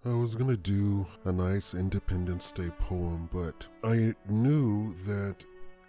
I was gonna do a nice Independence Day poem, but I knew that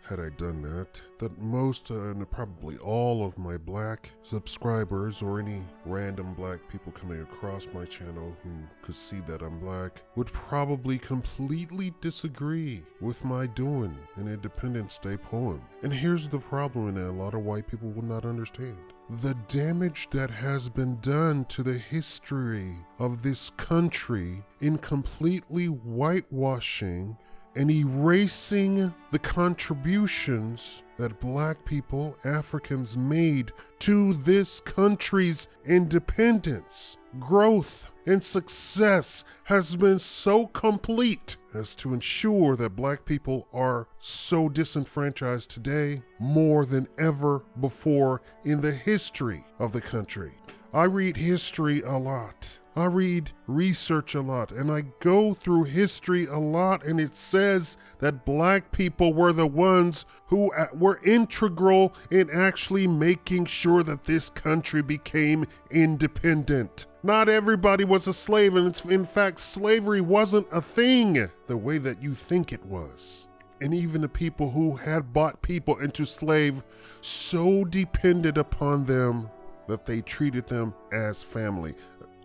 had I done that most and probably all of my black subscribers or any random black people coming across my channel who could see that I'm black would probably completely disagree with my doing an Independence Day poem. And here's the problem, and a lot of white people will not understand. The damage that has been done to the history of this country in completely whitewashing and erasing the contributions that black people, Africans made to this country's independence, growth, and success has been so complete as to ensure that black people are so disenfranchised today more than ever before in the history of the country. I read history a lot. I read research a lot, and I go through history a lot, and it says that black people were the ones who were integral in actually making sure that this country became independent. Not everybody was a slave, and in fact, slavery wasn't a thing the way that you think it was. And even the people who had bought people into slave so depended upon them that they treated them as family.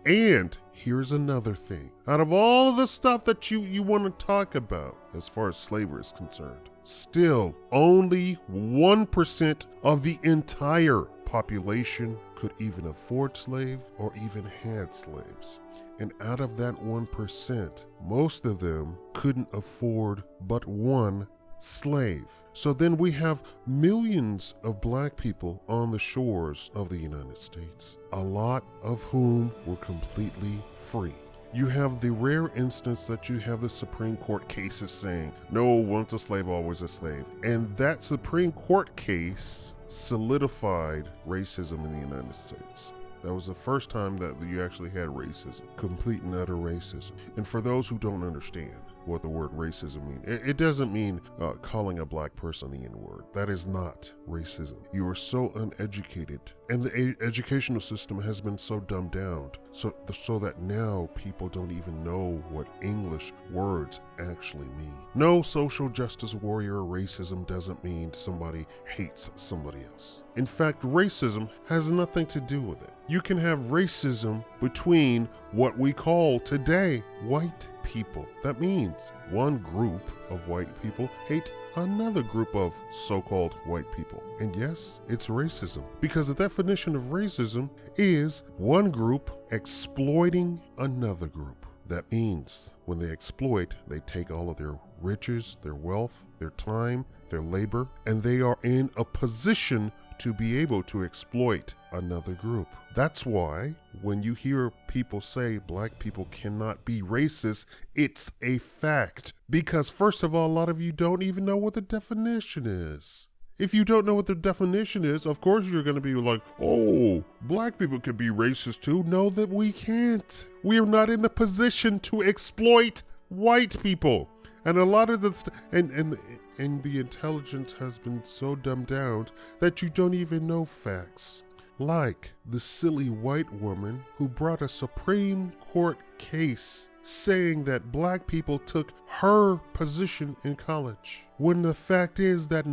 And here's another thing. Out of all of the stuff that you want to talk about as far as slavery is concerned, still only 1% of the entire population could even afford slave or even had slaves. And out of that 1%, most of them couldn't afford but one slave. So then we have millions of black people on the shores of the United States, a lot of whom were completely free. You have the rare instance that you have the Supreme Court cases saying, no, once a slave, always a slave. And that Supreme Court case solidified racism in the United States. That was the first time that you actually had racism, complete and utter racism. And for those who don't understand what the word racism means, it doesn't mean calling a black person the N-word. That is not racism. You are so uneducated, and the educational system has been so dumbed down, so that now people don't even know what English words actually mean. No, social justice warrior racism doesn't mean somebody hates somebody else. In fact, racism has nothing to do with it. You can have racism between what we call today white people. That means one group of white people hate another group of so-called white people. And yes, it's racism, because the definition of racism is one group exploiting another group. That means when they exploit, they take all of their riches, their wealth, their time, their labor, and they are in a position to be able to exploit another group. That's why when you hear people say black people cannot be racist, it's a fact. Because first of all, a lot of you don't even know what the definition is. If you don't know what the definition is, of course you're going to be like, oh, black people could be racist too. No, that we can't. We are not in the position to exploit white people. And a lot of the and the intelligence has been so dumbed down that you don't even know facts. Like the silly white woman who brought a Supreme Court case saying that black people took her position in college, when the fact is that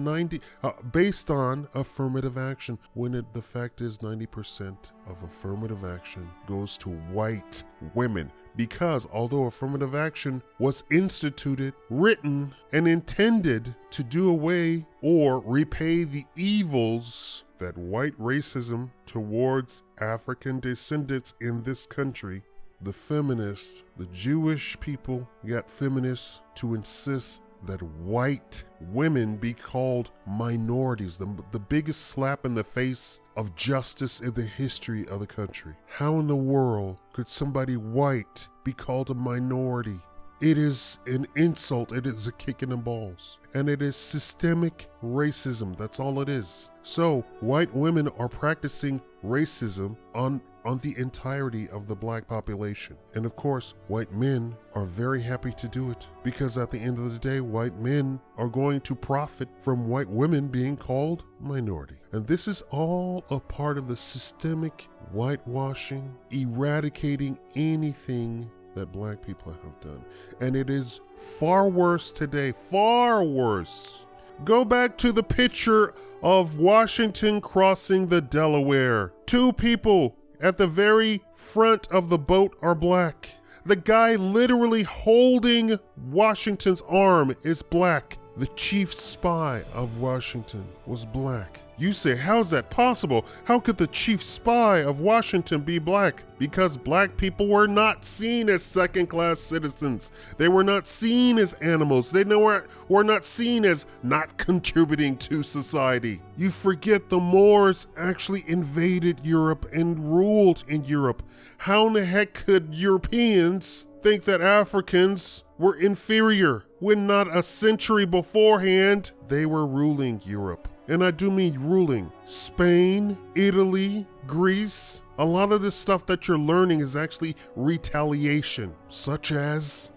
based on affirmative action, the fact is 90% of affirmative action goes to white women. Because although affirmative action was instituted, written, and intended to do away or repay the evils that white racism towards African descendants in this country, the feminists, the Jewish people got feminists to insist that white women be called minorities, the biggest slap in the face of justice in the history of the country. How in the world could somebody white be called a minority? It is an insult. It is a kick in the balls. And it is systemic racism. That's all it is. So white women are practicing racism on the entirety of the black population. And of course, white men are very happy to do it, because at the end of the day, white men are going to profit from white women being called minority. And this is all a part of the systemic whitewashing, eradicating anything that black people have done. And it is far worse today, far worse. Go back to the picture of Washington crossing the Delaware. 2 people at the very front of the boat are black. The guy literally holding Washington's arm is black. The chief spy of Washington was black. You say, how's that possible? How could the chief spy of Washington be black? Because black people were not seen as second-class citizens. They were not seen as animals. They were not seen as not contributing to society. You forget the Moors actually invaded Europe and ruled in Europe. How in the heck could Europeans think that Africans were inferior when not a century beforehand they were ruling Europe? And I do mean ruling. Spain, Italy, Greece. A lot of this stuff that you're learning is actually retaliation, such as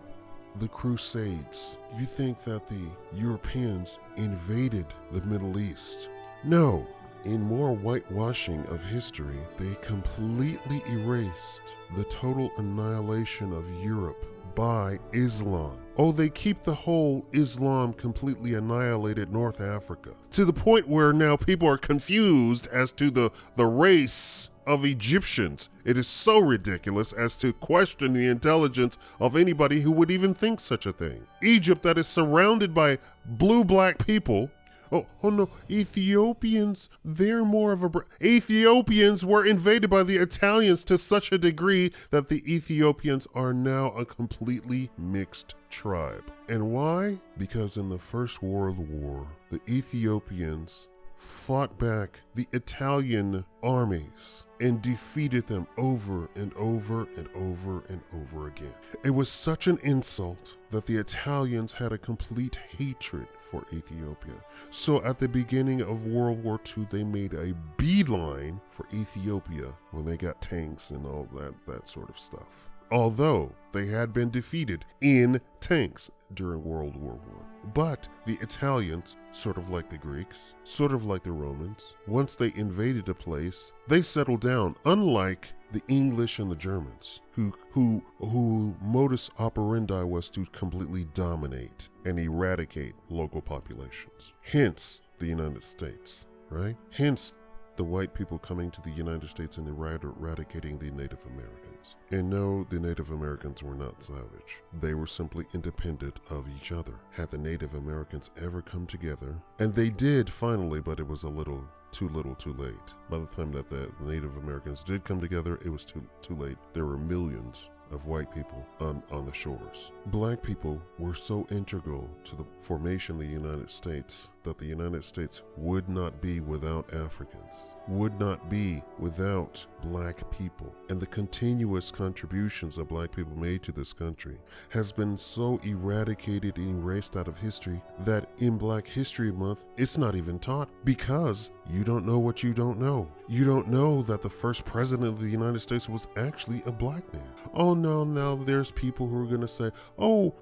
the Crusades. You think that the Europeans invaded the Middle East? No. In more whitewashing of history, they completely erased the total annihilation of Europe by Islam. Oh, they keep the whole Islam completely annihilated North Africa, to the point where now people are confused as to the race of Egyptians. It is so ridiculous as to question the intelligence of anybody who would even think such a thing. Egypt, that is surrounded by blue-black people. Oh no, Ethiopians, they're more of a... Ethiopians were invaded by the Italians to such a degree that the Ethiopians are now a completely mixed tribe. And why? Because in the First World War, the Ethiopians fought back the Italian armies and defeated them over and over and over and over again. It was such an insult that the Italians had a complete hatred for Ethiopia. So at the beginning of World War II, they made a beeline for Ethiopia when they got tanks and all that sort of stuff. Although they had been defeated in tanks during World War I. But the Italians, sort of like the Greeks, sort of like the Romans, once they invaded a place, they settled down, unlike the English and the Germans, who modus operandi was to completely dominate and eradicate local populations. Hence the United States, right? Hence the white people coming to the United States and eradicating the Native Americans. And no, the Native Americans were not savage. They were simply independent of each other. Had the Native Americans ever come together, and they did finally, but it was a little too late. By the time that the Native Americans did come together, it was too late. There were millions of white people on the shores. Black people were so integral to the formation of the United States that the United States would not be without Africans, would not be without black people. And the continuous contributions that black people made to this country has been so eradicated and erased out of history that in Black History Month, it's not even taught, because you don't know what you don't know. You don't know that the first president of the United States was actually a black man. Oh no, now there's people who are going to say, oh,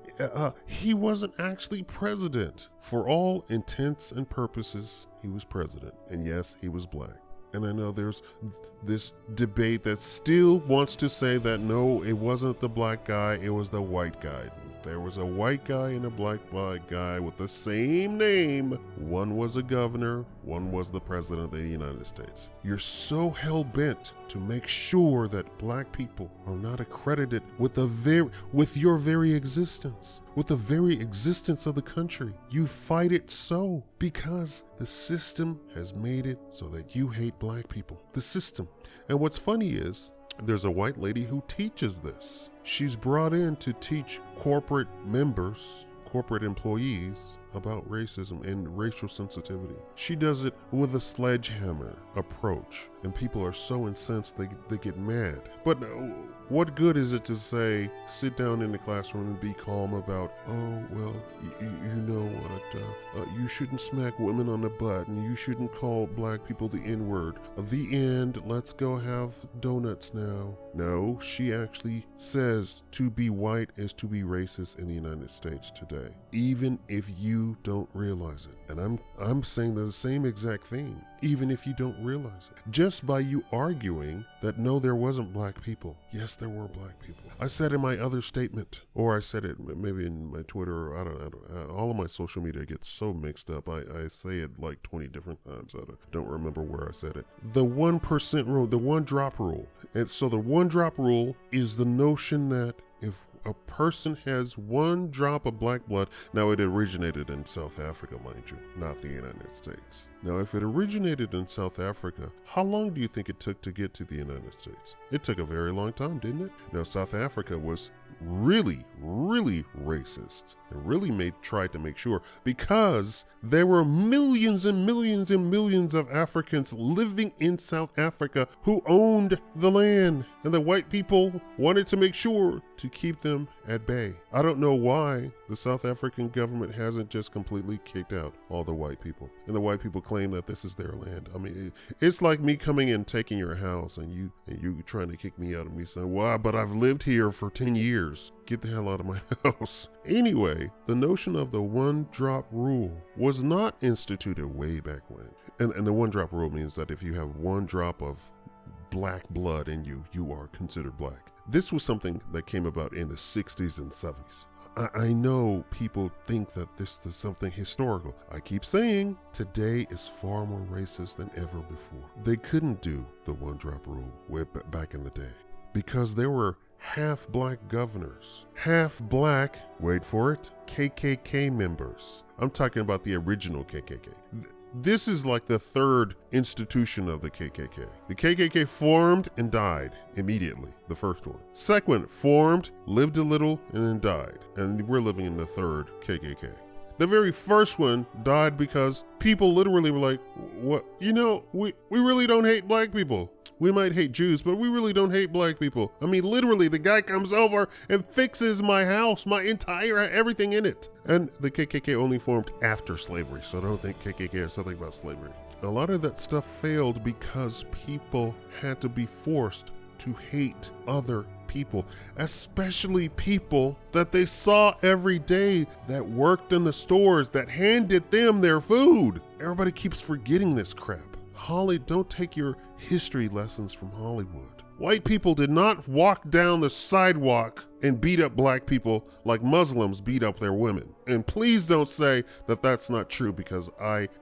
he wasn't actually president. For all intents and purposes, he was president. And yes, he was black. And I know there's this debate that still wants to say that no, it wasn't the black guy, it was the white guy. There was a white guy and a black guy with the same name. One was a governor, one was the president of the United States. You're so hell-bent to make sure that black people are not accredited with your very existence, with the very existence of the country. You fight it so because the system has made it so that you hate black people. The system. And what's funny is, there's a white lady who teaches this. She's brought in to teach corporate members, corporate employees about racism and racial sensitivity. She does it with a sledgehammer approach, and people are so incensed they get mad. But what good is it to say, sit down in the classroom and be calm about, oh, well, you know what, you shouldn't smack women on the butt and you shouldn't call black people the N-word. The end, let's go have donuts now. No, she actually says to be white is to be racist in the United States today, even if you don't realize it. And I'm saying the same exact thing. even if you don't realize it. Just by you arguing that no, there wasn't black people. Yes, there were black people. I said in my other statement, or I said it maybe in my Twitter, or I don't all of my social media gets so mixed up. I say it like 20 different times. I don't remember where I said it. The 1% rule, the 1-drop rule. And so the 1-drop rule is the notion that if a person has 1 drop of black blood, now it originated in South Africa, mind you, not the United States. Now, if it originated in South Africa, how long do you think it took to get to the United States? It took a very long time, didn't it? Now, South Africa was really racist and really tried to make sure, because there were millions and millions and millions of Africans living in South Africa who owned the land, and the white people wanted to make sure to keep them at bay. I don't know why the South African government hasn't just completely kicked out all the white people, and the white people claim that this is their land. I mean, it's like me coming and taking your house and you trying to kick me out, and me saying, well, but I've lived here for 10 years. Get the hell out of my house. Anyway, the notion of the 1-drop rule was not instituted way back when. And the 1-drop rule means that if you have 1 drop of black blood in you, you are considered black. This was something that came about in the 60s and 70s. I know people think that this is something historical. I keep saying today is far more racist than ever before. They couldn't do the 1-drop rule way back in the day because there were half black governors, half black, wait for it, KKK members. I'm talking about the original KKK. This is like the 3rd institution of the KKK. The KKK formed and died immediately, the first one. Second, formed, lived a little, and then died. And we're living in the 3rd KKK. The very first one died because people literally were like, what? You know, we really don't hate black people. We might hate Jews, but we really don't hate black people. I mean, literally, the guy comes over and fixes my house, my entire, everything in it. And the KKK only formed after slavery, so I don't think KKK has something about slavery. A lot of that stuff failed because people had to be forced to hate other people, especially people that they saw every day, that worked in the stores, that handed them their food. Everybody keeps forgetting this crap. Don't take your history lessons from Hollywood. White people did not walk down the sidewalk and beat up black people like Muslims beat up their women. And please don't say that that's not true, because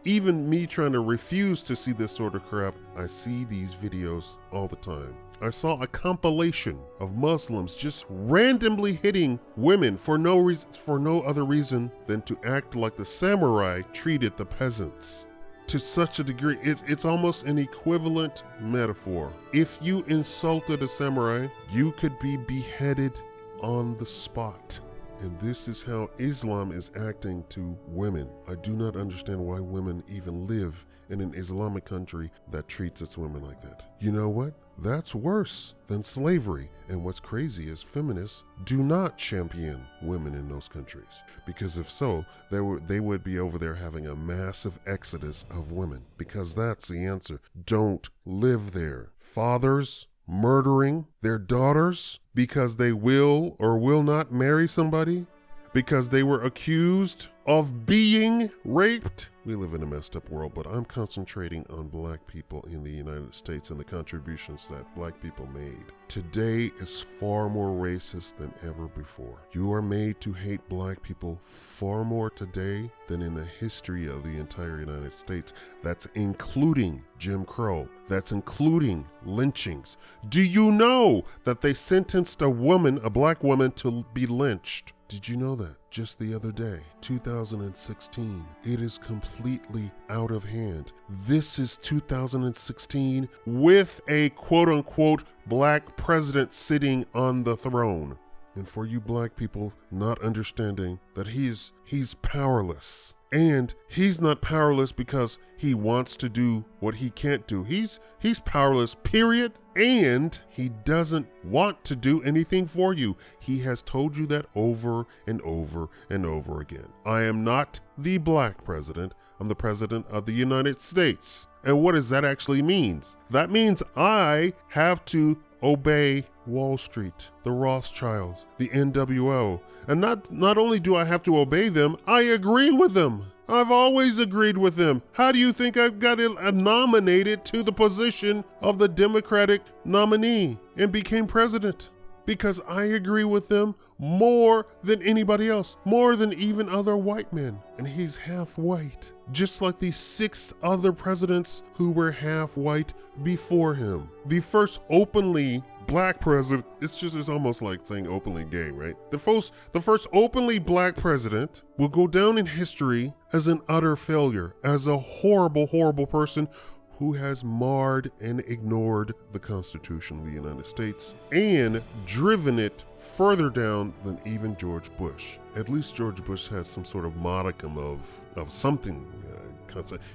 even me trying to refuse to see this sort of crap, I see these videos all the time. I saw a compilation of Muslims just randomly hitting women for no other reason than to act like the samurai treated the peasants. To such a degree, it's almost an equivalent metaphor. If you insulted a samurai, you could be beheaded on the spot. And this is how Islam is acting to women. I do not understand why women even live in an Islamic country that treats its women like that. You know what? That's worse than slavery. And what's crazy is feminists do not champion women in those countries, because if so, they would be over there having a massive exodus of women, because that's the answer. Don't live there. Fathers murdering their daughters because they will or will not marry somebody, because they were accused of being raped. We live in a messed up world, but I'm concentrating on black people in the United States and the contributions that black people made. Today is far more racist than ever before. You are made to hate black people far more today than in the history of the entire United States. That's including Jim Crow. That's including lynchings. Do you know that they sentenced a black woman, to be lynched? Did you know that? Just the other day, 2016. It is completely out of hand. This is 2016 with a quote-unquote black president sitting on the throne. And for you black people not understanding that he's powerless. And he's not powerless because he wants to do what he can't do. He's powerless, period. And he doesn't want to do anything for you. He has told you that over and over and over again. I am not the black president. I'm the president of the United States. And what does that actually mean? That means I have to obey Wall Street, the Rothschilds, the NWO. And not only do I have to obey them, I agree with them. I've always agreed with them. How do you think I got nominated to the position of the Democratic nominee and became president? Because I agree with them more than anybody else, more than even other white men. And he's half white, just like the 6 other presidents who were half white before him. The first openly black president, it's almost like saying openly gay, right? The first openly black president will go down in history as an utter failure, as a horrible, horrible person who has marred and ignored the Constitution of the United States and driven it further down than even George Bush. At least George Bush has some sort of modicum of something.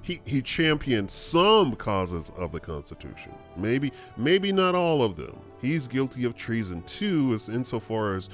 He championed some causes of the Constitution. Maybe not all of them. He's guilty of treason too, as insofar as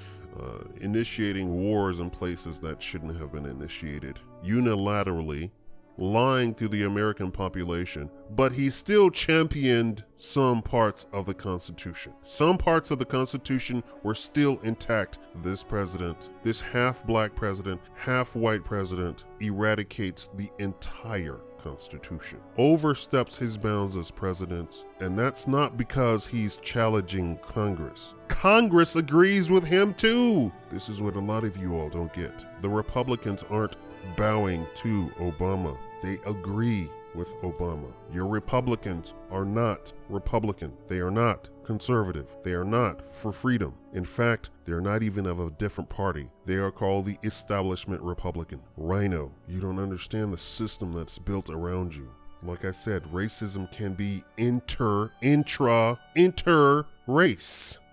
initiating wars in places that shouldn't have been initiated unilaterally, lying to the American population, but he still championed some parts of the Constitution. Some parts of the Constitution were still intact. This president, this half-black president, half-white president, eradicates the entire Constitution, oversteps his bounds as president, and that's not because he's challenging Congress. Congress agrees with him too. This is what a lot of you all don't get. The Republicans aren't bowing to Obama. They agree with Obama. Your Republicans are not Republican. They are not conservative. They are not for freedom. In fact, they're not even of a different party. They are called the establishment Republican. Rhino, you don't understand the system that's built around you. Like I said, racism can be inter-race,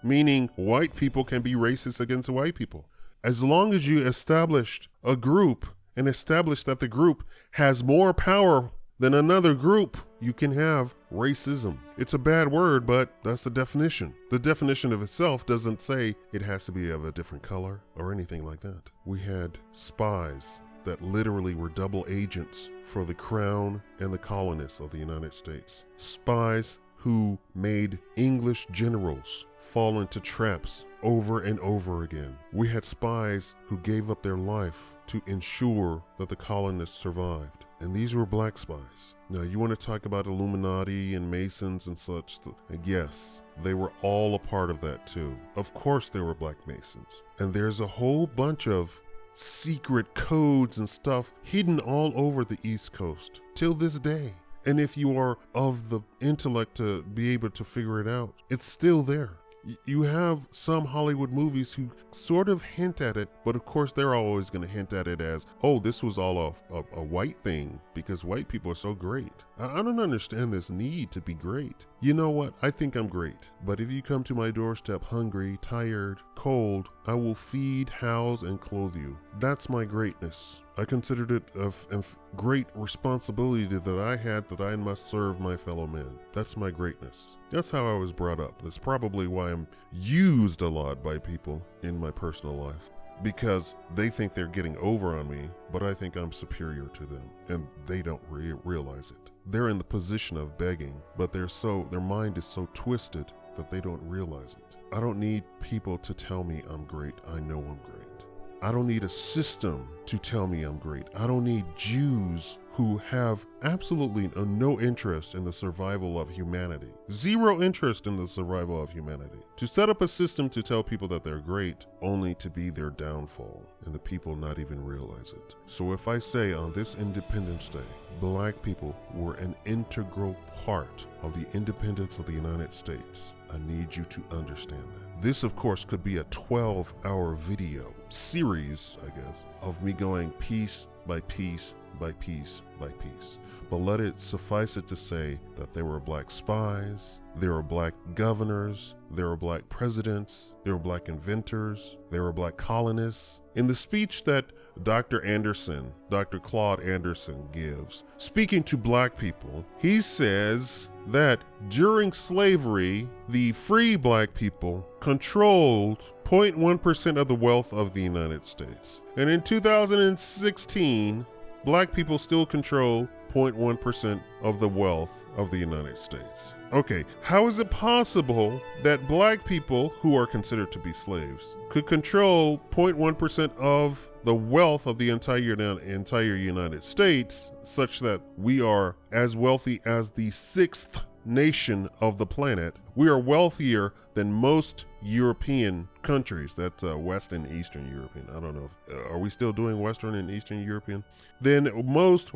meaning white people can be racist against white people. As long as you established a group and establish that the group has more power than another group, you can have racism. It's a bad word, but that's the definition. The definition of itself doesn't say it has to be of a different color or anything like that. We had spies that literally were double agents for the crown and the colonists of the United States. Spies who made English generals fall into traps over and over again. We had spies who gave up their life to ensure that the colonists survived. And these were black spies. Now, you want to talk about Illuminati and Masons and such? Yes, they were all a part of that too. Of course, they were black Masons. And there's a whole bunch of secret codes and stuff hidden all over the East Coast till this day. And if you are of the intellect to be able to figure it out, it's still there. You have some Hollywood movies who sort of hint at it, but of course they're always going to hint at it as, oh, this was all a white thing because white people are so great. I don't understand this need to be great. You know what? I think I'm great. But if you come to my doorstep hungry, tired, cold, I will feed, house, and clothe you. That's my greatness. I considered it a great responsibility that I had, that I must serve my fellow men. That's my greatness. That's how I was brought up. That's probably why I'm used a lot by people in my personal life, because they think they're getting over on me, but I think I'm superior to them, and they don't realize it. They're in the position of begging, but their mind is so twisted that they don't realize it. I don't need people to tell me I'm great. I know I'm great. I don't need a system to tell me I'm great. I don't need Jews who have absolutely no interest in the survival of humanity. Zero interest in the survival of humanity. To set up a system to tell people that they're great, only to be their downfall, and the people not even realize it. So if I say on this Independence Day, black people were an integral part of the independence of the United States, I need you to understand that. This, of course, could be a 12-hour video series, I guess, of me going piece by piece by piece by piece. But let it suffice it to say that there were black spies, there were black governors, there were black presidents, there were black inventors, there were black colonists. In the speech that Dr. Claude Anderson gives, speaking to black people, he says that during slavery, the free black people controlled 0.1% of the wealth of the United States. And in 2016, black people still control 0.1% of the wealth of the United States. Okay, how is it possible that black people, who are considered to be slaves, could control 0.1% of the wealth of the entire United States, such that we are as wealthy as the sixth nation of the planet? We are wealthier than most European countries. That's West and Eastern European. I don't know. Are we still doing Western and Eastern European? Then most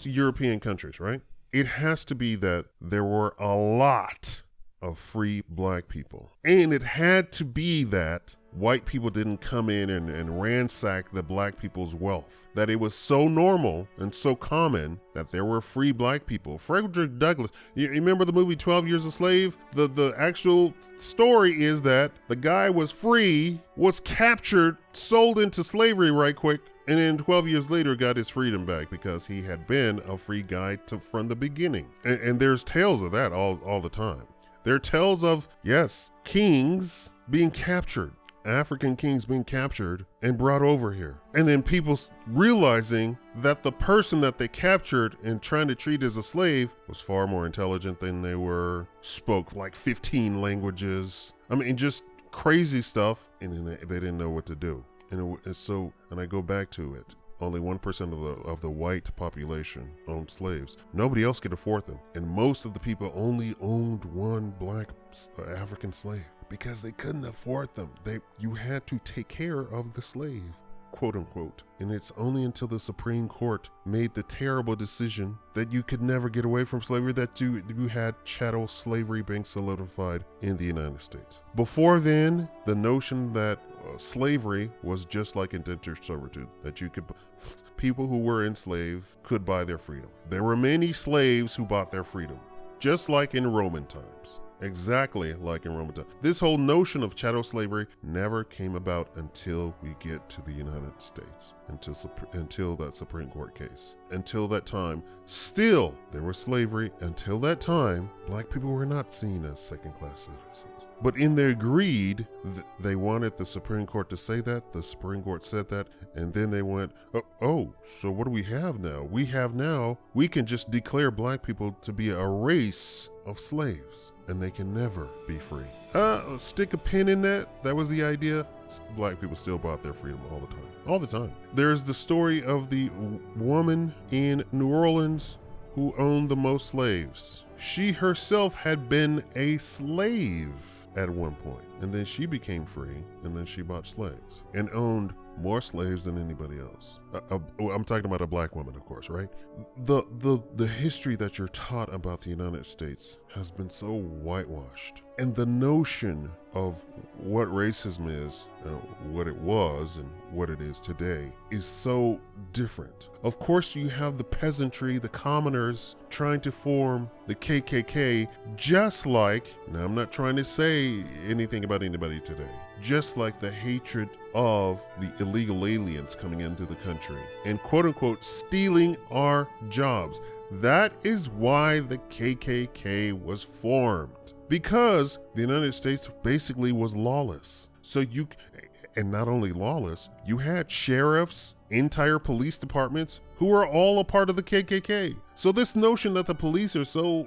European countries, right? It has to be that there were a lot of free black people. And it had to be that white people didn't come in and ransack the black people's wealth. That it was so normal and so common that there were free black people. Frederick Douglass, you remember the movie 12 Years a Slave? The actual story is that the guy was free, was captured, sold into slavery right quick, and then 12 years later got his freedom back because he had been a free guy from the beginning. And there's tales of that all the time. There are tales of, yes, kings being captured, African kings being captured and brought over here. And then people realizing that the person that they captured and trying to treat as a slave was far more intelligent than they were, spoke like 15 languages. I mean, just crazy stuff. And then they didn't know what to do. And I go back to it. Only 1% of the white population owned slaves. Nobody else could afford them. And most of the people only owned one black African slave because they couldn't afford them. You had to take care of the slave, quote unquote. And it's only until the Supreme Court made the terrible decision that you could never get away from slavery that you had chattel slavery being solidified in the United States. Before then, the notion that slavery was just like indentured servitude, that people who were enslaved could buy their freedom. There were many slaves who bought their freedom, just like in Roman times. Exactly like in Roman times. This whole notion of chattel slavery never came about until we get to the United States, until that Supreme Court case. Until that time, still there was slavery. Until that time, black people were not seen as second-class citizens. But in their greed, they wanted the Supreme Court to say that. The Supreme Court said that, and then they went, so what do we have now? We can just declare black people to be a race of slaves, and they can never be free. Stick a pin in that. That was the idea. Black people still bought their freedom all the time. There's the story of the woman in New Orleans who owned the most slaves. She herself had been a slave at one point, and then she became free, and then she bought slaves and owned more slaves than anybody else. I'm talking about a black woman, of course, right? The history that you're taught about the United States has been so whitewashed, and the notion of what racism is, what it was, and what it is today is so different. Of course, you have the peasantry, the commoners trying to form the KKK, just like, now I'm not trying to say anything about anybody today, just like the hatred of the illegal aliens coming into the country and quote unquote stealing our jobs. That is why the KKK was formed, because the United States basically was lawless. And not only lawless, you had sheriffs, entire police departments who are all a part of the KKK. So this notion that the police are so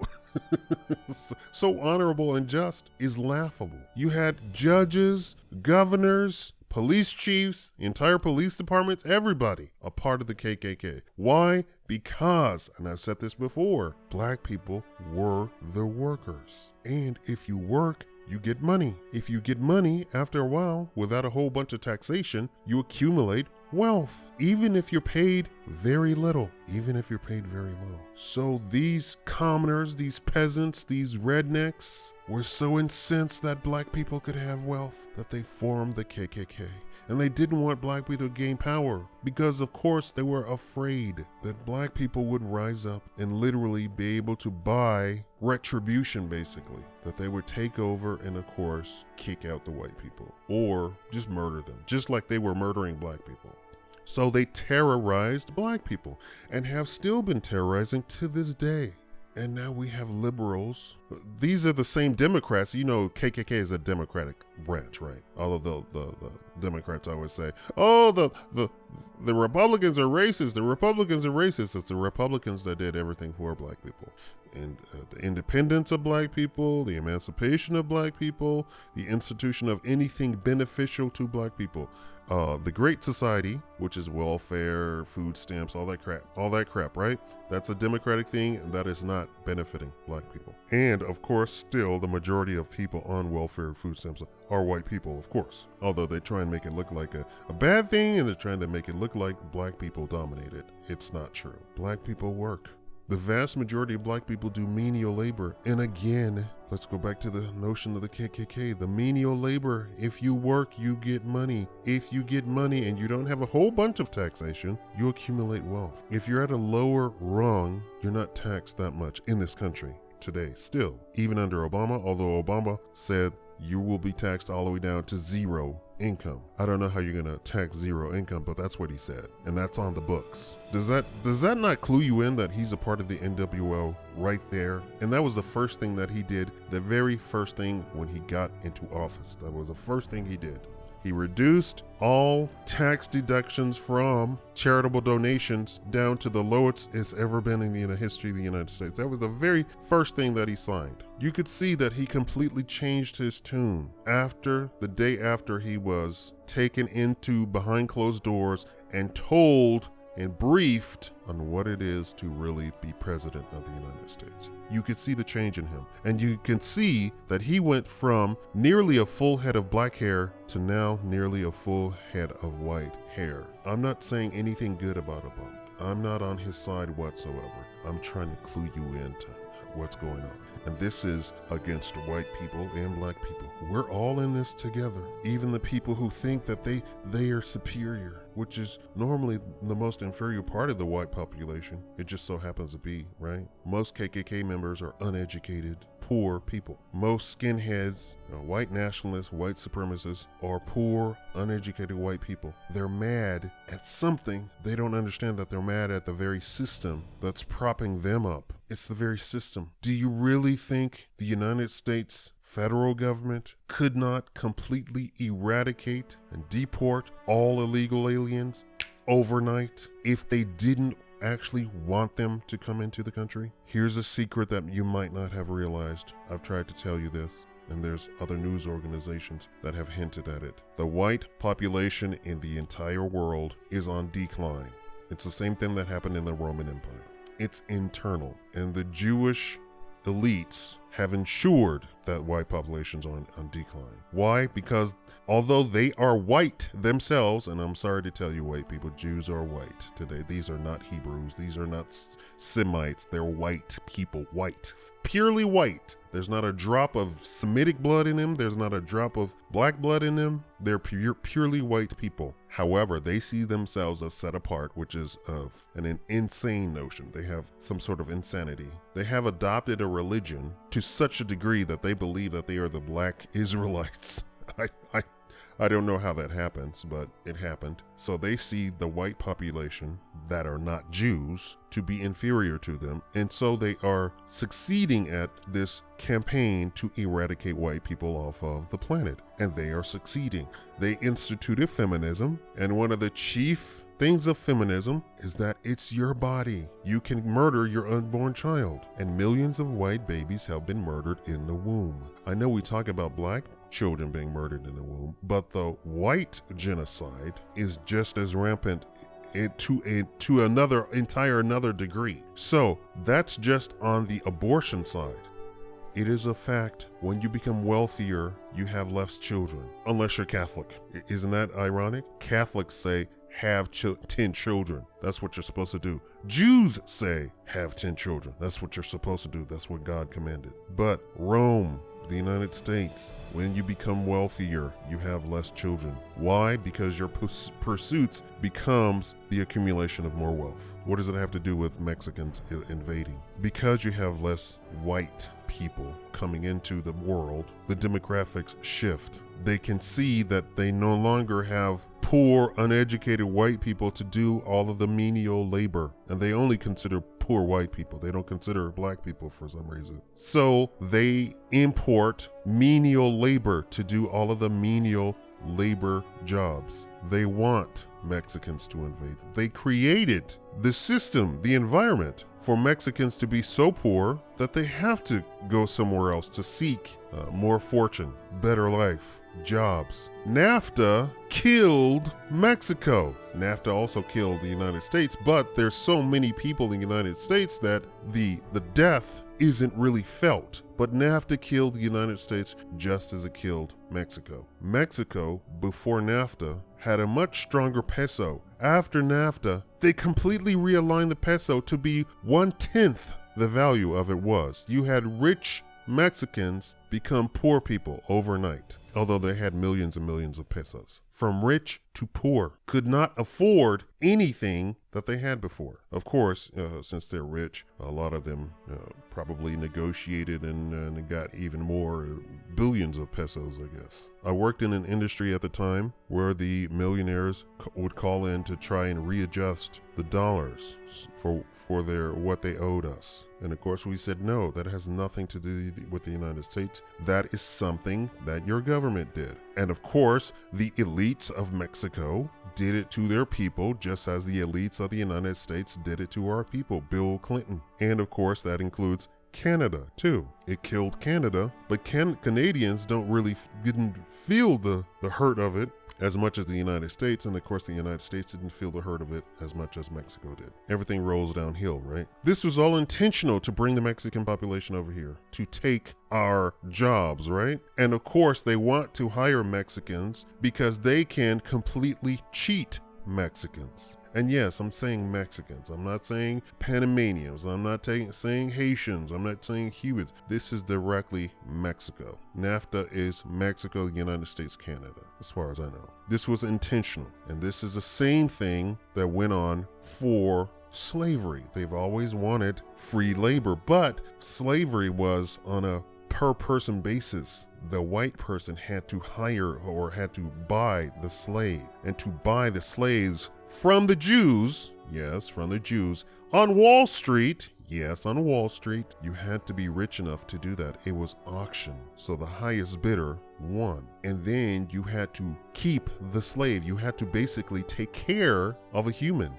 honorable and just is laughable. You had judges, governors, police chiefs, entire police departments, everybody a part of the KKK. Why? Because, and I've said this before, black people were the workers. And if you work, you get money. If you get money, after a while, without a whole bunch of taxation, you accumulate wealth, even if you're paid very little. So these commoners, these peasants, these rednecks were so incensed that black people could have wealth that they formed the KKK. And they didn't want black people to gain power because, of course, they were afraid that black people would rise up and literally be able to buy retribution, basically, that they would take over and, of course, kick out the white people or just murder them, just like they were murdering black people. So they terrorized black people and have still been terrorizing to this day. And now we have liberals. These are the same Democrats. You know, KKK is a Democratic branch, right? Although the Democrats always say, oh, the Republicans are racist. The Republicans are racist. It's the Republicans that did everything for black people. And the independence of black people, the emancipation of black people, the institution of anything beneficial to black people. The Great Society, which is welfare, food stamps, all that crap, right? That's a democratic thing, and that is not benefiting black people. And of course, still the majority of people on welfare, food stamps are white people, of course. Although they try and make it look like a bad thing, and they're trying to make it look like black people dominate it. It's not true. Black people work. The vast majority of black people do menial labor. And again, let's go back to the notion of the KKK. The menial labor, if you work, you get money. If you get money and you don't have a whole bunch of taxation, you accumulate wealth. If you're at a lower rung, you're not taxed that much in this country today. Still, even under Obama, although Obama said you will be taxed all the way down to zero income. I don't know how you're going to tax zero income, but that's what he said. And that's on the books. Does that not clue you in that he's a part of the NWO right there? And that was the first thing that he did, the very first thing when he got into office. That was the first thing he did. He reduced all tax deductions from charitable donations down to the lowest it's ever been in the history of the United States. That was the very first thing that he signed. You could see that he completely changed his tune after the day after he was taken into behind closed doors and told and briefed on what it is to really be president of the United States. You could see the change in him. And you can see that he went from nearly a full head of black hair to now nearly a full head of white hair. I'm not saying anything good about Obama. I'm not on his side whatsoever. I'm trying to clue you into what's going on. And this is against white people and black people. We're all in this together. Even the people who think that they are superior, which is normally the most inferior part of the white population. It just so happens to be, right? Most KKK members are uneducated, poor people. Most skinheads, white nationalists, white supremacists are poor, uneducated white people. They're mad at something. They don't understand that they're mad at the very system that's propping them up. It's the very system. Do you really think the United States federal government could not completely eradicate and deport all illegal aliens overnight if they didn't actually want them to come into the country? Here's a secret that you might not have realized. I've tried to tell you this, and there's other news organizations that have hinted at it. The white population in the entire world is on decline. It's the same thing that happened in the Roman Empire. It's internal, and the Jewish elites have ensured that white population's on decline. Why? Because although they are white themselves, and I'm sorry to tell you white people, Jews are white today. These are not Hebrews. These are not Semites. They're white people, white, purely white. There's not a drop of Semitic blood in them. There's not a drop of black blood in them. They're purely white people. However, they see themselves as set apart, which is an insane notion. They have some sort of insanity. They have adopted a religion to such a degree that they believe that they are the black Israelites. I don't know how that happens, but it happened. So they see the white population that are not Jews to be inferior to them. And so they are succeeding at this campaign to eradicate white people off of the planet. And they are succeeding. They instituted feminism. And one of the chief things of feminism is that it's your body. You can murder your unborn child. And millions of white babies have been murdered in the womb. I know we talk about black children being murdered in the womb, but the white genocide is just as rampant to another degree. So that's just on the abortion side. It is a fact, when you become wealthier, you have less children, unless you're Catholic. Isn't that ironic? Catholics say have 10 children. That's what you're supposed to do. Jews say have 10 children. That's what you're supposed to do. That's what God commanded. But Rome, the United States, when you become wealthier, you have less children. Why? Because your pursuits becomes the accumulation of more wealth. What does it have to do with Mexicans invading? Because you have less white people coming into the world, the demographics shift. They can see that they no longer have poor, uneducated white people to do all of the menial labor, and they only consider poor white people. They don't consider black people for some reason. So they import menial labor to do all of the menial labor jobs. They want Mexicans to invade. They created the system, the environment for Mexicans to be so poor that they have to go somewhere else to seek more fortune, better life, jobs. NAFTA killed Mexico. NAFTA also killed the United States, but there's so many people in the United States that the death isn't really felt. But NAFTA killed the United States just as it killed Mexico. Mexico, before NAFTA, had a much stronger peso. After NAFTA, they completely realigned the peso to be 1/10 the value of it was. You had rich Mexicans become poor people overnight, although they had millions and millions of pesos. From rich to poor, could not afford anything that they had before. Of course, since they're rich, a lot of them probably negotiated and got even more, billions of pesos, I guess. I worked in an industry at the time where the millionaires would call in to try and readjust the dollars for what they owed us. And of course we said, no, that has nothing to do with the United States. That is something that your government did. And of course, the elites of Mexico did it to their people, just as the elites of the United States did it to our people, Bill Clinton. And of course, that includes Canada too. It killed Canada, but Canadians didn't feel the hurt of it as much as the United States, and of course the United States didn't feel the hurt of it as much as Mexico did. Everything rolls downhill, right? This was all intentional to bring the Mexican population over here, to take our jobs, right? And of course they want to hire Mexicans because they can completely cheat Mexicans. And yes, I'm saying Mexicans. I'm not saying Panamanians. I'm not saying Haitians. I'm not saying Cubans. This is directly Mexico. NAFTA is Mexico, the United States, Canada, as far as I know. This was intentional. And this is the same thing that went on for slavery. They've always wanted free labor, but slavery was on a per person basis. The white person had to hire or had to buy the slave, and to buy the slaves from the Jews, yes, from the Jews, on Wall Street, yes, on Wall Street, you had to be rich enough to do that. It was auction, so the highest bidder won. And then you had to keep the slave. You had to basically take care of a human.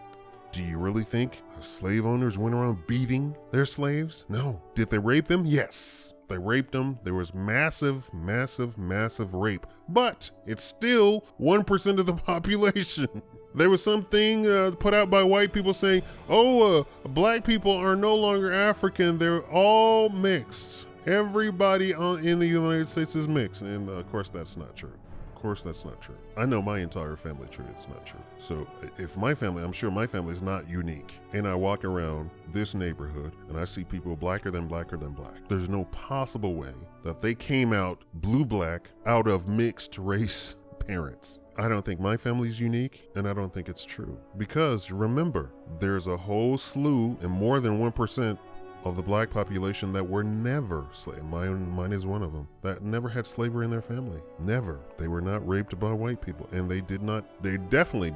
Do you really think slave owners went around beating their slaves? No. Did they rape them? Yes. They raped them. There was massive rape, but it's still 1% of the population. There was something put out by white people saying, black people are no longer African. They're all mixed. Everybody in the United States is mixed. And of course, that's not true. Of course, that's not true. I know my entire family tree, it's not true. So if my family, I'm sure my family is not unique. And I walk around this neighborhood and I see people blacker than black. There's no possible way that they came out blue-black out of mixed race parents. I don't think my family's unique, and I don't think it's true. Because remember, there's a whole slew and more than 1% of the black population that were never slaves. Mine is one of them, that never had slavery in their family. Never. They were not raped by white people, and they definitely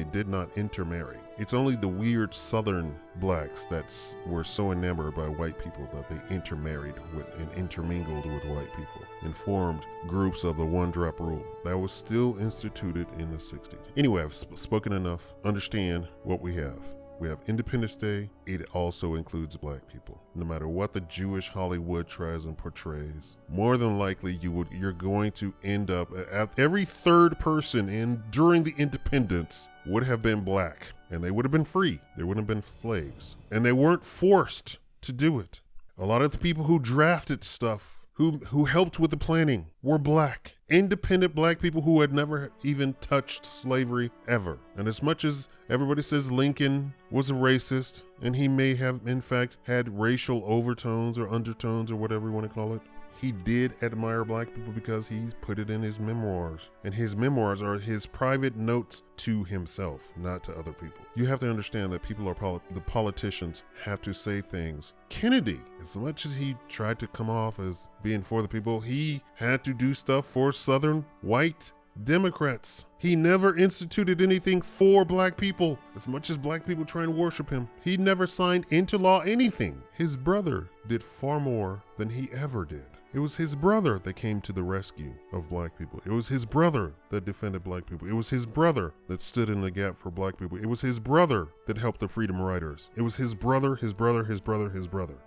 did not intermarry. It's only the weird southern blacks that were so enamored by white people that they intermarried with and intermingled with white people and formed groups of the one-drop rule. That was still instituted in the 60s. Anyway, I've spoken enough. Understand what we have. We have Independence Day. It also includes black people. No matter what the Jewish Hollywood tries and portrays, more than likely you're going to end up at every third person during the independence would have been black, and they would have been free. They wouldn't have been slaves, and they weren't forced to do it. A lot of the people who drafted stuff, who helped with the planning, were black. Independent black people who had never even touched slavery ever. And as much as everybody says Lincoln was a racist, and he may have in fact had racial overtones or undertones or whatever you want to call it, he did admire black people because he put it in his memoirs. And his memoirs are his private notes to himself, not to other people. You have to understand that the politicians have to say things. Kennedy, as much as he tried to come off as being for the people, he had to do stuff for Southern white Democrats. He never instituted anything for black people. As much as black people trying to worship him, he never signed into law anything. His brother did far more than he ever did. It was his brother that came to the rescue of black people. It was his brother that defended black people. It was his brother that stood in the gap for black people. It was his brother that helped the Freedom Riders. It was his brother, his brother, his brother, his brother.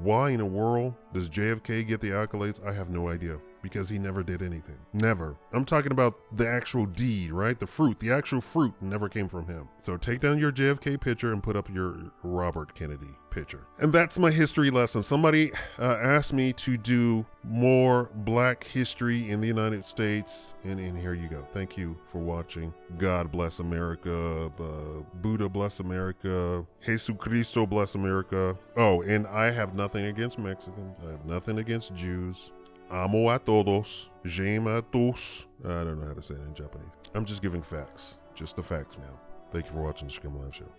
Why in the world does JFK get the accolades? I have no idea. Because he never did anything. Never. I'm talking about the actual deed, right? The fruit. The actual fruit never came from him. So take down your JFK picture and put up your Robert Kennedy picture. And that's my history lesson. Somebody asked me to do more black history in the United States. And here you go. Thank you for watching. God bless America. Buddha bless America. Jesus Cristo bless America. Oh, and I have nothing against Mexicans. I have nothing against Jews. Amo a todos, j'aime a tous. I don't know how to say it in Japanese. I'm just giving facts. Just the facts, man. Thank you for watching the Shakaama Live Show.